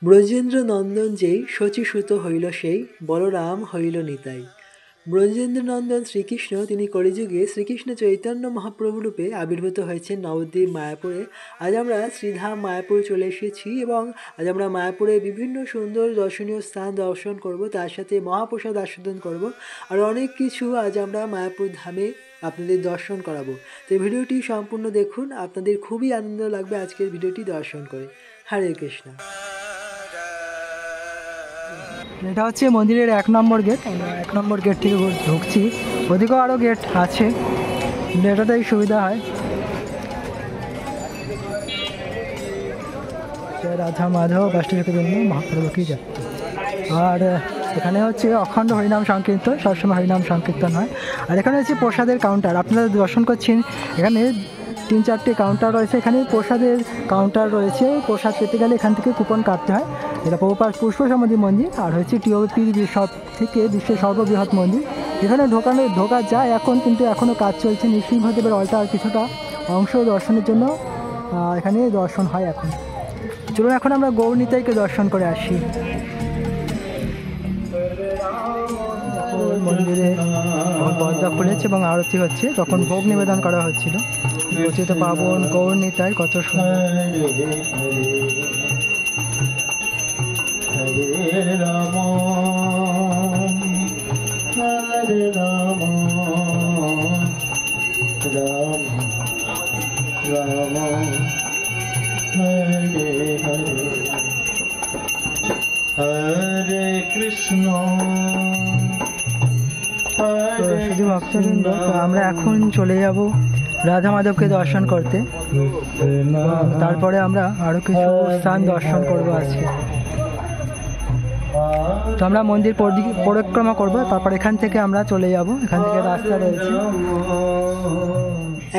ব্রজেন্দ্র নন্দন যেই শচীসুত হইল সেই, বলরাম হইল নিতাই। ব্রজেন্দ্র নন্দন শ্রীকৃষ্ণ তিনি কলিযুগে শ্রীকৃষ্ণ চৈতন্য মহাপ্রভু রূপে আবির্ভূত হয়েছেন নবদ্বীপ মায়াপুরে। আজ আমরা শ্রীধাম মায়াপুর চলে এসেছি এবং আজ আমরা মায়াপুরে বিভিন্ন সুন্দর দর্শনীয় স্থান দর্শন করব, তার সাথে মহাপ্রসাদ আস্বাদন করব, আর অনেক কিছু আজ আমরা মায়াপুর ধামে আপনাদের দর্শন করাবো। তো এই ভিডিওটি সম্পূর্ণ দেখুন, আপনাদের খুবই আনন্দ লাগবে আজকের ভিডিওটি দর্শন করে। হরে কৃষ্ণ। এটা হচ্ছে মন্দিরের 1 নম্বর গেট। আমরা 1 নম্বর গেট থেকে ঢুকছি, ওদিকেও আরও গেট আছে, এটাতেই সুবিধা হয়। রাধা মাধব অষ্টচকের জন্য মহাপ্রভু কি যায়। আর এখানে হচ্ছে অখণ্ড হরিনাম সংকীর্তন, সবসময় হরিনাম সংকীর্তন হয়। আর এখানে হচ্ছে প্রসাদের কাউন্টার, আপনারা দর্শন করছেন এখানে 3-4টে কাউন্টার রয়েছে। এখানে প্রসাদের কাউন্টার রয়েছে, প্রসাদ পেতে গেলে এখান থেকে কুপন কাটতে হয়। এটা প্রভুপাদ পুষ্প সমাধি মন্দির, আর হচ্ছে টিওপির সব থেকে বিশ্বের সর্ববৃহৎ মন্দির। এখানে ঢোকা যায় এখন, কিন্তু এখনও কাজ চলছে। নৃসিংহদেবের অল্টার কিছুটা অংশ দর্শনের জন্য এখানে দর্শন হয় এখন। চলুন এখন আমরা গৌর নিতাইকে দর্শন করে আসি। মন্দিরে পর্দা খুলেছে এবং আরতি হচ্ছে, তখন ভোগ নিবেদন করা হচ্ছিল। পতিত পাবন গৌর নিতাই কত সুন্দর। হরে রাম হরে রাম রাম রাম হরে হরে হরে কৃষ্ণ। শুধু ভক্তবৃন্দ, আমরা এখন চলে যাব রাধা মাধবকে দর্শন করতে, তারপরে আমরা আরও কিছু স্থান দর্শন করব আজকে। তো আমরা মন্দির পরিক্রমা করব, তারপর এখান থেকে আমরা চলে যাব, এখান থেকে রাস্তা রয়েছে।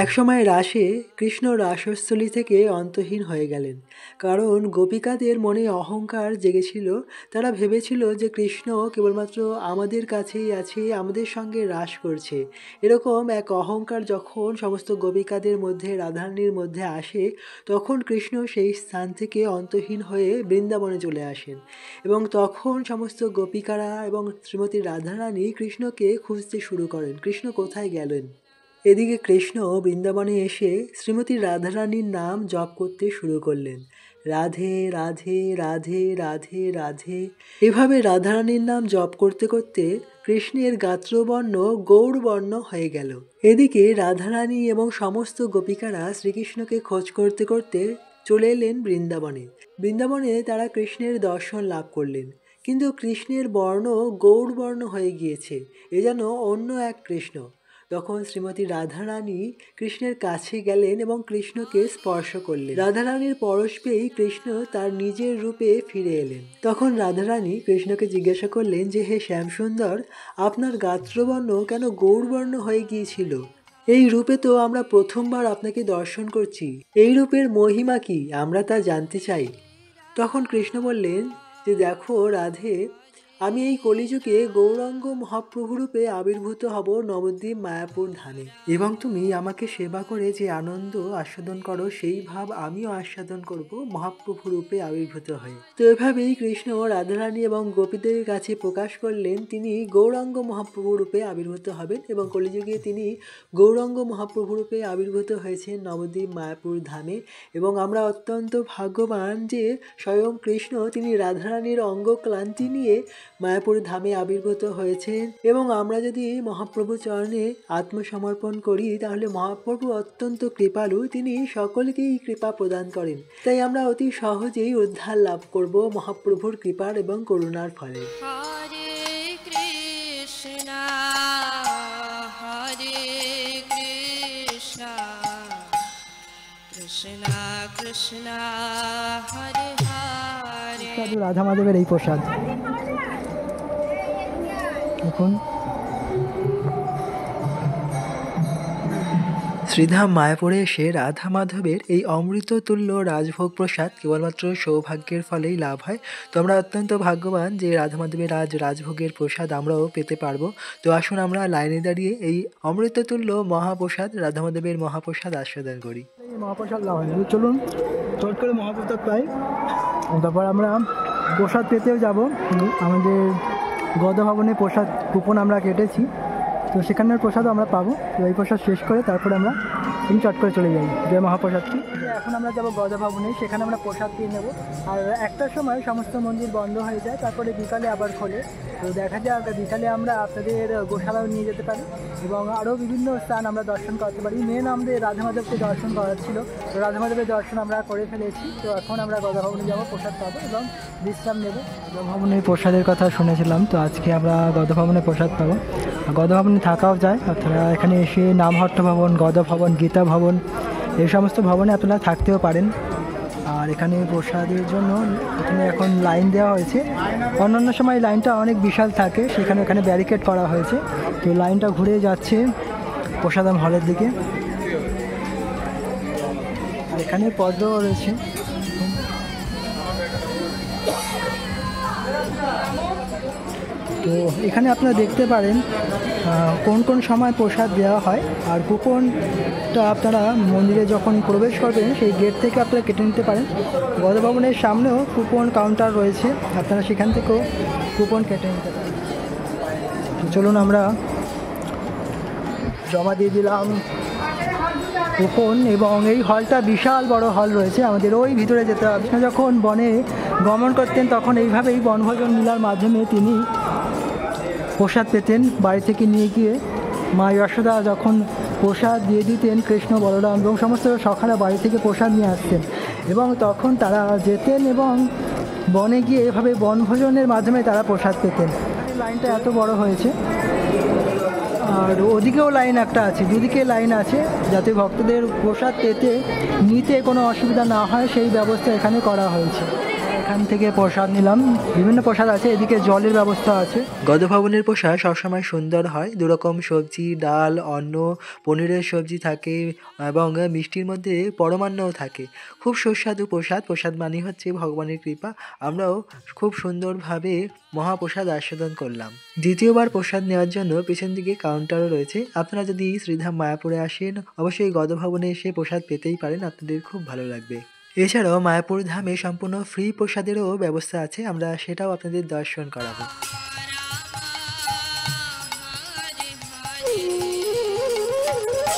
একসময় রাসে কৃষ্ণ রাসস্থলী থেকে অন্তহীন হয়ে গেলেন, কারণ গোপিকাদের মনে অহংকার জেগেছিল। তারা ভেবেছিল যে কৃষ্ণ কেবলমাত্র আমাদের কাছেই আছে, আমাদের সঙ্গে রাস করছে। এরকম এক অহংকার যখন সমস্ত গোপিকাদের মধ্যে, রাধারানীর মধ্যে আসে, তখন কৃষ্ণ সেই স্থান থেকে অন্তহীন হয়ে বৃন্দাবনে চলে আসেন। এবং তখন সমস্ত গোপিকারা এবং শ্রীমতী রাধারানী কৃষ্ণকে খুঁজতে শুরু করেন, কৃষ্ণ কোথায় গেলেন। এদিকে কৃষ্ণ বৃন্দাবনে এসে শ্রীমতী রাধারানীর নাম জপ করতে শুরু করলেন। রাধে রাধে রাধে রাধে রাধে, এভাবে রাধারানীর নাম জপ করতে করতে কৃষ্ণের গাত্রবর্ণ গৌরবর্ণ হয়ে গেল। এদিকে রাধারানী এবং সমস্ত গোপিকারা শ্রীকৃষ্ণকে খোঁজ করতে করতে চলে এলেন বৃন্দাবনে। বৃন্দাবনে তারা কৃষ্ণের দর্শন লাভ করলেন, কিন্তু কৃষ্ণের বর্ণ গৌরবর্ণ হয়ে গিয়েছে, এ যেন অন্য এক কৃষ্ণ। তখন শ্রীমতী রাধারানী কৃষ্ণের কাছে গেলেন এবং কৃষ্ণকে স্পর্শ করলেন। রাধারানীর পরশ পেয়েই কৃষ্ণ তার নিজের রূপে ফিরে এলেন। তখন রাধারানী কৃষ্ণকে জিজ্ঞাসা করলেন যে, হে শ্যামসুন্দর, আপনার গাত্রবর্ণ কেন গৌরবর্ণ হয়ে গিয়েছিল? এই রূপে তো আমরা প্রথমবার আপনাকে দর্শন করছি, এই রূপের মহিমা কি, আমরা তা জানতে চাই। তখন কৃষ্ণ বললেন যে, দেখো রাধে, আমি এই কলিযুগে গৌরাঙ্গ মহাপ্রভুরূপে আবির্ভূত হব নবদ্বীপ মায়াপুর ধামে, এবং তুমি আমাকে সেবা করে যে আনন্দ আস্বাদন করো, সেই ভাব আমিও আস্বাদন করব মহাপ্রভু রূপে আবির্ভূত হয়ে। তো এভাবেই কৃষ্ণ রাধারানী এবং গোপীদের কাছে প্রকাশ করলেন তিনি গৌরাঙ্গ মহাপ্রভু রূপে আবির্ভূত হবেন, এবং কলিযুগে তিনি গৌরাঙ্গ মহাপ্রভু রূপে আবির্ভূত হয়েছেন নবদ্বীপ মায়াপুর ধামে। এবং আমরা অত্যন্ত ভাগ্যবান যে স্বয়ং কৃষ্ণ তিনি রাধারানীর অঙ্গ ক্লান্তি নিয়ে মায়াপুর ধামে আবির্ভূত হয়েছেন। এবং আমরা যদি মহাপ্রভু চরণে আত্মসমর্পণ করি, তাহলে মহাপ্রভু অত্যন্ত কৃপালু, তিনি সকলকেই কৃপা প্রদান করেন। তাই আমরা অতি সহজেই উদ্ধার লাভ করব মহাপ্রভুর কৃপার এবং করুণার ফলে। হরে কৃষ্ণ হরে কৃষ্ণ কৃষ্ণ কৃষ্ণ হরে হরে। রাধা মাধবের এই প্রসাদ এখন শ্রীধাম মায়াপুরে এসে রাধা মাধবের এই অমৃততুল্য রাজভোগ প্রসাদ কেবলমাত্র সৌভাগ্যের ফলেই লাভ হয়। তো আমরা অত্যন্ত ভাগ্যবান যে রাধা মাধবের আজ রাজভোগের প্রসাদ আমরাও পেতে পারবো। তো আসুন আমরা লাইনে দাঁড়িয়ে এই অমৃততুল্য মহাপ্রসাদ, রাধা মাধবের মহাপ্রসাদ আস্বাদন করি। মহাপ্রসাদ লাভ হয়, চলুন চট করে মহাপ্রসাদ পাই, তারপর আমরা প্রসাদ পেতেও যাব। আমাদের গদ ভবনে প্রসাদ কুপন আমরা কেটেছি, তো সেখানের প্রসাদও আমরা পাবো। তো এই প্রসাদ শেষ করে তারপরে আমরা চট করে চলে যাই জয় মহাপ্রসাদটি। এখন আমরা যাবো গদ ভবনে, সেখানে আমরা প্রসাদ পেয়ে নেবো। আর একটার সময় সমস্ত মন্দির বন্ধ হয়ে যায়, তারপরে বিকালে আবার খোলে। তো দেখা যাক বিকালে আমরা আপনাদের গোশালাও নিয়ে যেতে পারি এবং আরও বিভিন্ন স্থান আমরা দর্শন করতে পারি। মেন আমাদের রাধা মাধবকে দর্শন করার ছিল, তো রাধা মাধবের দর্শন আমরা করে ফেলেছি। তো এখন আমরা গদ ভবনে যাবো, প্রসাদ পাবো এবং বিশ্রাম নেবো। গদ ভবনের প্রসাদের কথা শুনেছিলাম, তো আজকে আমরা গদ ভবনে প্রসাদ পাবো। গদ ভবনে থাকাও যায়, আপনারা এখানে এসে নামহট্ট ভবন, গদ ভবন, গীতা ভবন এই সমস্ত ভবনে আপনারা থাকতেও পারেন। আর এখানে প্রসাদের জন্য এখানে এখন লাইন দেওয়া হয়েছে। অন্যান্য সময় লাইনটা অনেক বিশাল থাকে, সেখানে এখানে ব্যারিকেড করা হয়েছে। তো লাইনটা ঘুরে যাচ্ছে প্রসাদম হলের দিকে। আর এখানে পদ্মও রয়েছে। তো এখানে আপনারা দেখতে পারেন কোন কোন সময় প্রসাদ দেওয়া হয়। আর কুপনটা আপনারা মন্দিরে যখন প্রবেশ করবেন সেই গেট থেকে আপনারা কেটে নিতে পারেন। গদ ভবনের সামনেও কুপন কাউন্টার রয়েছে, আপনারা সেখান থেকেও কুপন কেটে নিতে পারেন। তো চলুন আমরা জমা দিয়ে দিলাম কুপন, এবং এই হলটা বিশাল বড় হল রয়েছে, আমাদের ওই ভিতরে যেতে হবে। যখন বনে গমন করতেন তখন এইভাবেই বনভোজন লীলার মাধ্যমে তিনি প্রসাদ পেতেন। বাড়ি থেকে নিয়ে গিয়ে মা যশোদা যখন প্রসাদ দিয়ে দিতেন, কৃষ্ণ, বলরাম এবং সমস্ত সখারা বাড়ি থেকে প্রসাদ নিয়ে আসতেন এবং তখন তারা যেতেন এবং বনে গিয়ে এভাবে বনভোজনের মাধ্যমে তারা প্রসাদ পেতেন। লাইনটা এত বড় হয়েছে, আর ওদিকেও লাইন একটা আছে, দুদিকে লাইন আছে, যাতে ভক্তদের প্রসাদ পেতে নিতে কোনো অসুবিধা না হয় সেই ব্যবস্থা এখানে করা হয়েছে। এখান থেকে প্রসাদ নিলাম, বিভিন্ন প্রসাদ আছে, এদিকে জলের ব্যবস্থা আছে। গদ ভবনের প্রসাদ সবসময় সুন্দর হয়। দুরকম সবজি, ডাল, অন্ন, পনিরের সবজি থাকে এবং মিষ্টির মধ্যে পরমান্নও থাকে। খুব সুস্বাদু প্রসাদ। প্রসাদ মানে হচ্ছে ভগবানের কৃপা। আমরাও খুব সুন্দরভাবে মহাপ্রসাদ আস্বাদন করলাম। দ্বিতীয়বার প্রসাদ নেওয়ার জন্য পেছন দিকে কাউন্টারও রয়েছে। আপনারা যদি শ্রীধাম মায়াপুরে আসেন অবশ্যই গদ ভবনে এসে প্রসাদ পেতেই পারেন, আপনাদের খুব ভালো লাগবে। এছাড়াও মায়াপুর ধামে সম্পূর্ণ ফ্রি প্রসাদেরও ব্যবস্থা আছে, আমরা সেটাও আপনাদের দর্শন করাবো।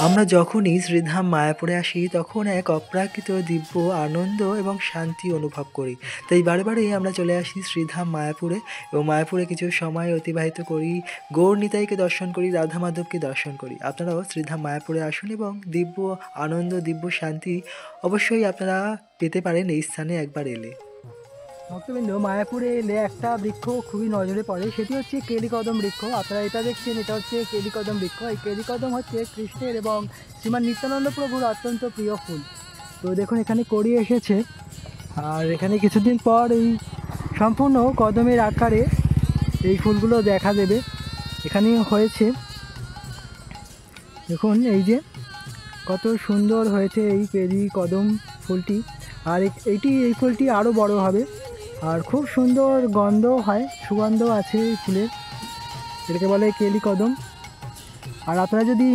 আমরা যখনই শ্রীধাম মায়াপুরে আসি তখন এক অপ্রাকৃত দিব্য আনন্দ এবং শান্তি অনুভব করি। তাই বারে আমরা চলে আসি শ্রীধাম মায়াপুরে এবং মায়াপুরে কিছু সময় অতিবাহিত করি, গৌর নিতাইকে দর্শন করি, রাধা মাধবকে দর্শন করি। আপনারাও শ্রীধাম মায়াপুরে আসুন এবং দিব্য আনন্দ, দিব্য শান্তি অবশ্যই আপনারা পেতে পারেন এই স্থানে একবার এলে। ভক্তবৃন্দ, মায়াপুরে এলে একটা বৃক্ষ খুবই নজরে পড়ে, সেটি হচ্ছে কেলিকদম বৃক্ষ। আপনারা এটা দেখছেন, এটা হচ্ছে কেলিকদম বৃক্ষ। এই কেলিকদম হচ্ছে কৃষ্ণের এবং শ্রীমান নিত্যানন্দ প্রভুর অত্যন্ত প্রিয় ফুল। তো দেখুন এখানে কড়ি এসেছে, আর এখানে কিছুদিন পর এই সম্পূর্ণ কদমের আকারে এই ফুলগুলো দেখা দেবে। এখানে হয়েছে, দেখুন এই যে কত সুন্দর হয়েছে এই কেলিকদম ফুলটি। আর এই ফুলটি আরও বড় হবে, আর খুব সুন্দর গন্ধ হয়, সুগন্ধ আছে এই ফুলের, এটাকে বলে কেলিকদম। আর আপনারা যদি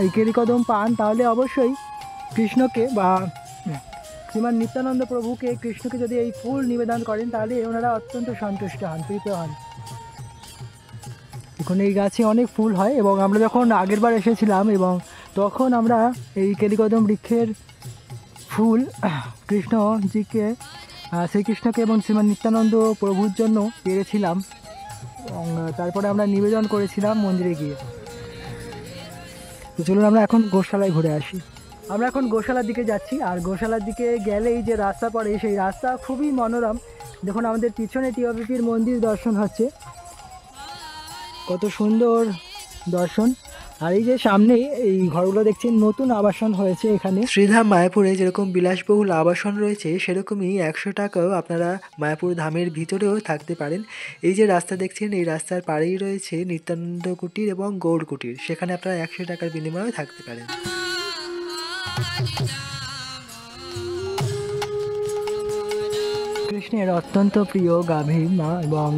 এই কেলিকদম পান তাহলে অবশ্যই কৃষ্ণকে বা শ্রীমান নিত্যানন্দ প্রভুকে, কৃষ্ণকে যদি এই ফুল নিবেদন করেন তাহলে ওনারা অত্যন্ত সন্তুষ্ট হন, প্রীত হন। এখন এই গাছে অনেক ফুল হয় এবং আমরা যখন আগের বার এসেছিলাম এবং তখন আমরা এই কেলিকদম বৃক্ষের ফুল কৃষ্ণজিকে, শ্রীকৃষ্ণকে এবং শ্রীমান নিত্যানন্দ প্রভুর জন্য পেরেছিলাম এবং তারপরে আমরা নিবেদন করেছিলাম মন্দিরে গিয়ে। তো চলুন আমরা এখন গোশালায় ঘুরে আসি। আমরা এখন গোশালার দিকে যাচ্ছি, আর গোশালার দিকে গেলেই যে রাস্তা পড়ে সেই রাস্তা খুবই মনোরম। দেখুন আমাদের পিছনে টিওপিপির মন্দির দর্শন হচ্ছে, কত সুন্দর দর্শন। আর এই যে সামনে এই ঘরগুলো দেখছেন, নতুন আবাসন হয়েছে এখানে। শ্রীধাম মায়াপুরে যেরকম বিলাসবহুল আবাসন রয়েছে সেরকমই 100 টাকাও আপনারা মায়াপুর ধামের ভিতরেও থাকতে পারেন। এই যে রাস্তা দেখছেন, এই রাস্তার পাড়েই রয়েছে নিত্যানন্দ কুটির এবং গৌর কুটির, সেখানে আপনারা 100 টাকার বিনিময়েও থাকতে পারেন। কৃষ্ণের অত্যন্ত প্রিয় গাভী মা, এবং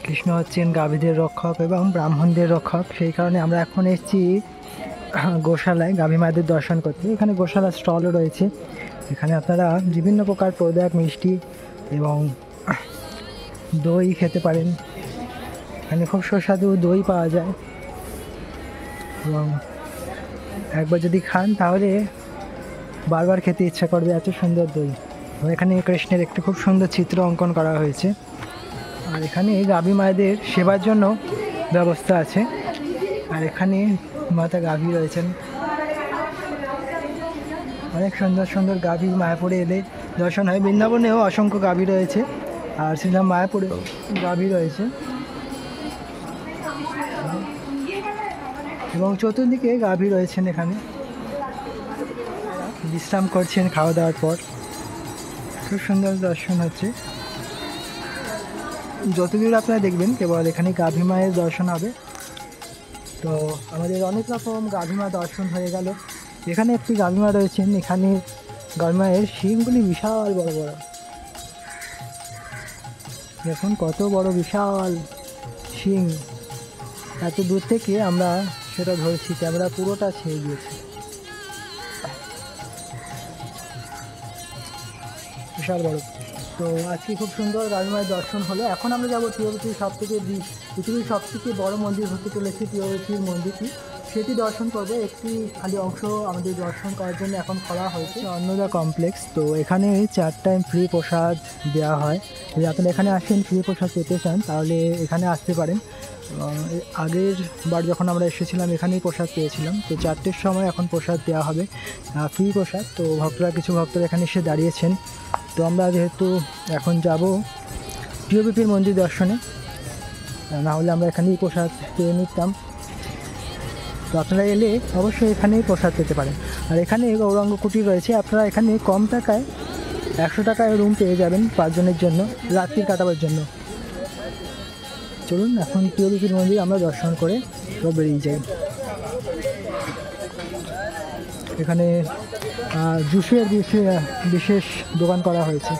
কৃষ্ণ হচ্ছেন গাভীদের রক্ষক এবং ব্রাহ্মণদের রক্ষক। সেই কারণে আমরা এখন এসেছি গোশালায় গাভী মায়েদের দর্শন করতে। এখানে গোশালা স্টলও রয়েছে, এখানে আপনারা বিভিন্ন প্রকার প্রোডাক্ট, মিষ্টি এবং দই খেতে পারেন, এখানে খুব সুস্বাদু দই পাওয়া যায় এবং একবার যদি খান তাহলে বারবার খেতে ইচ্ছা করবে, এত সুন্দর দই। এবং এখানে কৃষ্ণের একটি খুব সুন্দর চিত্র অঙ্কন করা হয়েছে। আর এখানে গাভী মায়েদের সেবার জন্য ব্যবস্থা আছে। আর এখানে মাতা গাভী রয়েছেন, অনেক সুন্দর সুন্দর গাভী মায়াপুরে এলে দর্শন হয়। বৃন্দাবনেও অসংখ্য গাভী রয়েছে, আর শ্রীধাম মায়াপুরে গাভী রয়েছে এবং চতুর্দিকে গাভী রয়েছেন। এখানে বিশ্রাম করছেন খাওয়া দাওয়ার পর, খুব সুন্দর দর্শন হচ্ছে। যতদূর আপনারা দেখবেন কেবল এখানে গাভী মায়ের দর্শন হবে। তো আমাদের অনেক রকম গাভী মা দর্শন হয়ে গেল। এখানে একটি গাভী মা রয়েছেন, এখানে গাভী মায়ের শিংগুলি বিশাল বড় বড়, দেখুন কত বড় বিশাল শিং। এত দূর থেকে আমরা সেটা ধরছি, ক্যামেরা পুরোটা ছেয়ে গিয়েছে, বিশাল বড়। তো আজকে খুব সুন্দর গাভী মায়ের দর্শন হলো। এখন আমরা যাবো প্রিয়ব্রতীর পৃথিবীর সব থেকে বড় মন্দির হতে চলেছে প্রিয়ব্রতীর মন্দিরটি, সেটি দর্শন করবো। একটি খালি অংশ আমাদের দর্শন করার জন্য এখন খোলা হয়েছে, অন্নদা কমপ্লেক্স। তো এখানে 4 টাইম ফ্রি প্রসাদ দেওয়া হয়। যদি আপনারা এখানে আসেন ফ্রি প্রসাদ পেতে চান তাহলে এখানে আসতে পারেন। আগের বার যখন আমরা এসেছিলাম এখানেই প্রসাদ পেয়েছিলাম। তো 4টের সময় এখন প্রসাদ দেওয়া হবে, ফ্রি প্রসাদ। তো কিছু ভক্তরা এখানে এসে দাঁড়িয়েছেন। তো আমরা যেহেতু এখন যাব প্রিয়ব্রতীর মন্দির দর্শনে, না হলে আমরা এখানেই প্রসাদ পেয়ে নিতাম। তো আপনারা এলে অবশ্যই এখানেই প্রসাদ পেতে পারেন। আর এখানে গৌরাঙ্গ কুটির রয়েছে, আপনারা এখানে কম টাকায় 100 টাকায় রুম পেয়ে যাবেন 5 জনের জন্য, রাত্রি কাটাবার জন্য। চলুন এখন প্রিয়ব্রতীর মন্দির আমরা দর্শন করে বেরিয়ে যাই। এখানে জুসের বিশেষ দোকান করা হয়েছে।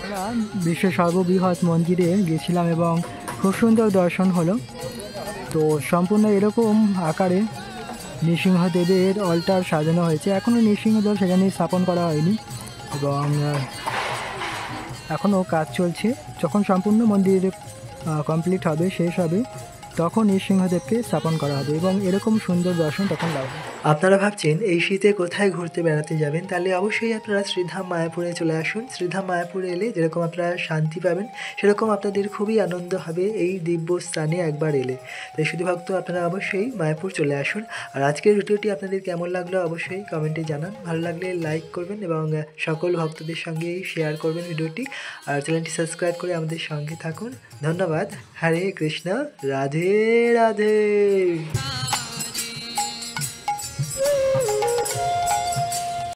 আমরা বিশ্বের সর্ববৃহৎ মন্দিরে গেছিলাম এবং খুব সুন্দর দর্শন হলো। তো সম্পূর্ণ এরকম আকারে নৃসিংহদেবের অল্টার সাজানো হয়েছে। এখনও নৃসিংহদেব সেখানে স্থাপন করা হয়নি এবং এখনও কাজ চলছে। যখন সম্পূর্ণ মন্দির কমপ্লিট হবে, শেষ হবে, তখন নৃসিংহদেবকে স্থাপন করা হবে এবং এরকম সুন্দর দর্শন তখন লাগবে। আপনারা ভাবছেন এই শীতে কোথায় ঘুরতে বেড়াতে যাবেন, তাহলে অবশ্যই আপনারা শ্রীধাম মায়াপুরে চলে আসুন। শ্রীধাম মায়াপুরে এলে যেরকম আপনারা শান্তি পাবেন, সেরকম আপনাদের খুবই আনন্দ হবে এই দিব্য স্থানে একবার এলে। তাই শুধু ভক্ত আপনারা অবশ্যই মায়াপুর চলে আসুন। আর আজকের ভিডিওটি আপনাদের কেমন লাগলো অবশ্যই কমেন্টে জানান। ভালো লাগলে লাইক করবেন এবং সকল ভক্তদের সঙ্গে শেয়ার করবেন ভিডিওটি। আর চ্যানেলটি সাবস্ক্রাইব করে আমাদের সঙ্গে থাকুন। ধন্যবাদ। হরে কৃষ্ণ, রাধে রাধে।